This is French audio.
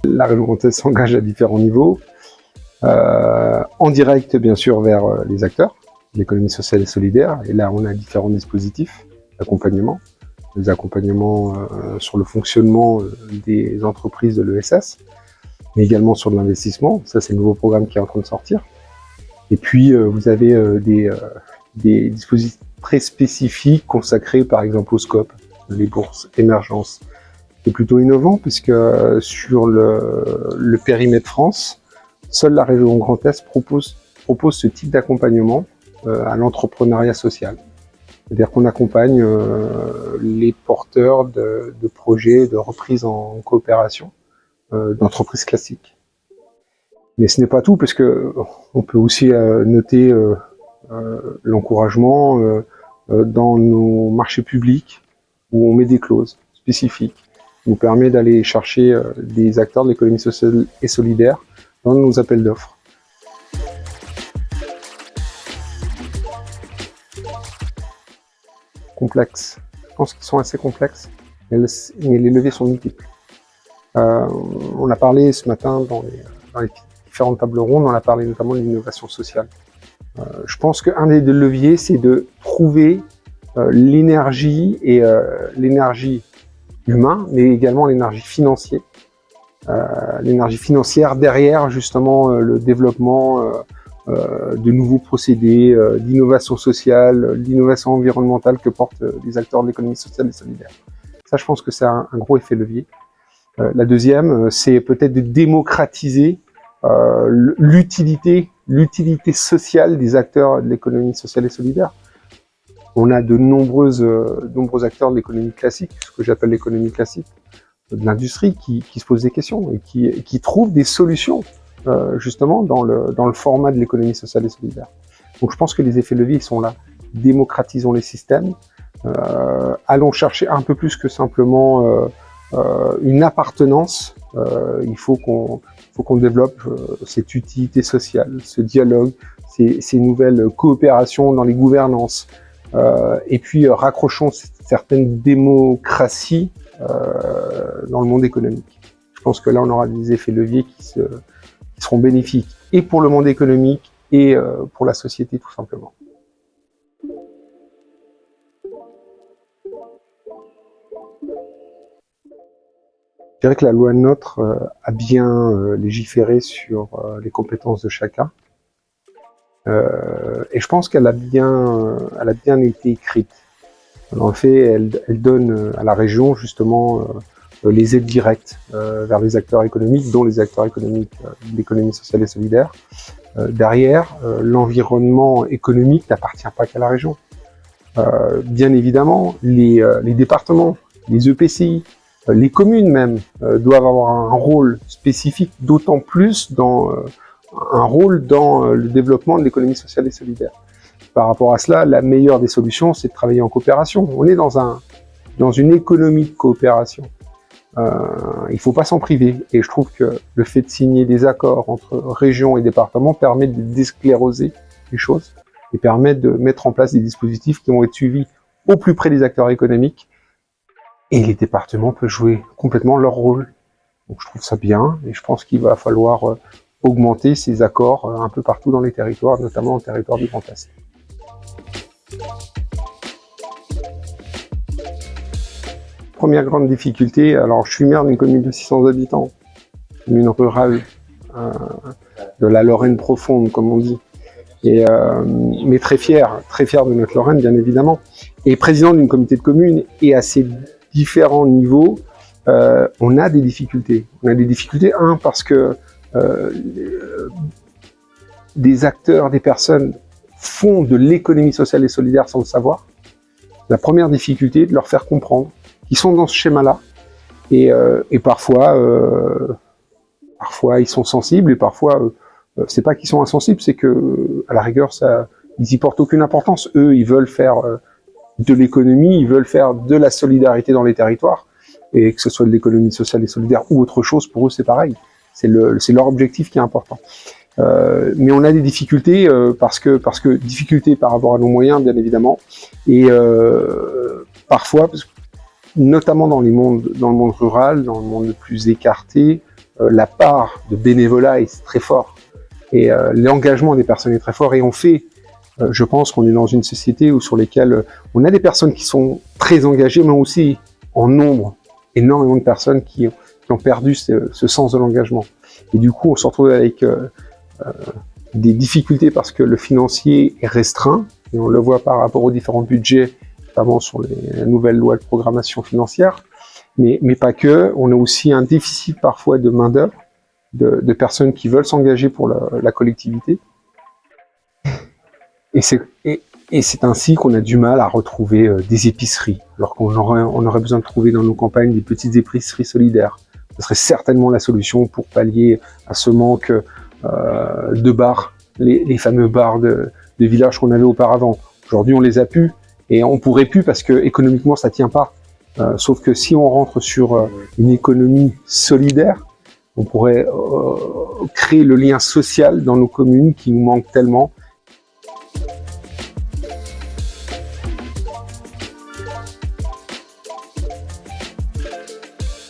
La région Grand Est s'engage à différents niveaux, en direct bien sûr vers les acteurs, l'économie sociale et solidaire, et là on a différents dispositifs d'accompagnement, des accompagnements sur le fonctionnement des entreprises de l'ESS, mais également sur de l'investissement, ça c'est le nouveau programme qui est en train de sortir. Et puis vous avez des dispositifs très spécifiques consacrés par exemple au SCOP, les bourses émergence. C'est plutôt innovant puisque sur le périmètre France, seule la région Grand Est propose ce type d'accompagnement à l'entrepreneuriat social. C'est-à-dire qu'on accompagne les porteurs de projets de reprise en coopération d'entreprises classiques. Mais ce n'est pas tout, parce que on peut aussi noter l'encouragement dans nos marchés publics où on met des clauses spécifiques qui nous permet d'aller chercher des acteurs de l'économie sociale et solidaire dans nos appels d'offres. Complexes. Je pense qu'ils sont assez complexes, mais les leviers sont multiples. On a parlé ce matin dans les différentes tables rondes, on a parlé notamment de l'innovation sociale. Je pense qu'un des deux leviers, c'est de trouver l'énergie et l'énergie humaine, mais également l'énergie financière. L'énergie financière derrière justement le développement de nouveaux procédés, d'innovation sociale, d'innovation environnementale que portent les acteurs de l'économie sociale et solidaire. Ça, je pense que c'est un gros effet levier. La deuxième, c'est peut-être de démocratiser l'utilité sociale des acteurs de l'économie sociale et solidaire. On a de nombreux acteurs de l'économie classique, ce que j'appelle l'économie classique, de l'industrie, qui se posent des questions et qui trouvent des solutions justement dans le format de l'économie sociale et solidaire. Donc je pense que les effets leviers sont là. Démocratisons les systèmes, allons chercher un peu plus que simplement une appartenance. Il faut qu'on développe cette utilité sociale, ce dialogue, ces nouvelles coopérations dans les gouvernances, et puis raccrochons certaines démocraties dans le monde économique. Je pense que là, on aura des effets leviers qui seront bénéfiques et pour le monde économique et pour la société tout simplement. Je dirais que la loi NOTRe a bien légiféré sur les compétences de chacun. Et je pense qu'elle a bien été écrite. En fait, elle donne à la région justement les aides directes vers les acteurs économiques, dont les acteurs économiques de l'économie sociale et solidaire. Derrière, l'environnement économique n'appartient pas qu'à la région. Bien évidemment, les départements, les EPCI, les communes même doivent avoir un rôle spécifique, d'autant plus un rôle dans le développement de l'économie sociale et solidaire. Par rapport à cela, la meilleure des solutions, c'est de travailler en coopération. On est dans une économie de coopération. Il ne faut pas s'en priver. Et je trouve que le fait de signer des accords entre régions et départements permet de déscléroser les choses et permet de mettre en place des dispositifs qui vont être suivis au plus près des acteurs économiques. Et les départements peuvent jouer complètement leur rôle. Donc je trouve ça bien et je pense qu'il va falloir augmenter ces accords un peu partout dans les territoires, notamment dans le territoire du Grand Est. Première grande difficulté, alors je suis maire d'une commune de 600 habitants, commune rurale de la Lorraine profonde comme on dit, mais très fier de notre Lorraine bien évidemment, et président d'une communauté de communes et à ces différents niveaux, on a des difficultés. On a des difficultés, parce que des acteurs, des personnes font de l'économie sociale et solidaire sans le savoir. La première difficulté est de leur faire comprendre qu'ils sont dans ce schéma-là et parfois ils sont sensibles et parfois c'est pas qu'ils sont insensibles, c'est que à la rigueur ils y portent aucune importance. Eux, ils veulent faire de l'économie, ils veulent faire de la solidarité dans les territoires et que ce soit de l'économie sociale et solidaire ou autre chose, pour eux c'est pareil. C'est leur objectif qui est important. Mais on a des difficultés parce que difficultés par rapport à nos moyens, bien évidemment, et parfois, notamment dans le monde rural, dans le monde le plus écarté, la part de bénévolat est très fort et l'engagement des personnes est très fort. Et on fait, je pense qu'on est dans une société sur lesquelles on a des personnes qui sont très engagées, mais aussi en nombre énormément de personnes qui ont perdu ce sens de l'engagement. Et du coup, on se retrouve avec des difficultés parce que le financier est restreint, et on le voit par rapport aux différents budgets, notamment sur les nouvelles lois de programmation financière, mais pas que. On a aussi un déficit parfois de main-d'œuvre, de personnes qui veulent s'engager pour la collectivité. Et c'est ainsi qu'on a du mal à retrouver des épiceries, alors qu'on aurait besoin de trouver dans nos campagnes des petites épiceries solidaires. Ce serait certainement la solution pour pallier à ce manque de bars, les fameux bars de village qu'on avait auparavant. Aujourd'hui, on les a plus, et on pourrait plus parce que économiquement, ça tient pas. Sauf que si on rentre sur une économie solidaire, on pourrait créer le lien social dans nos communes qui nous manque tellement.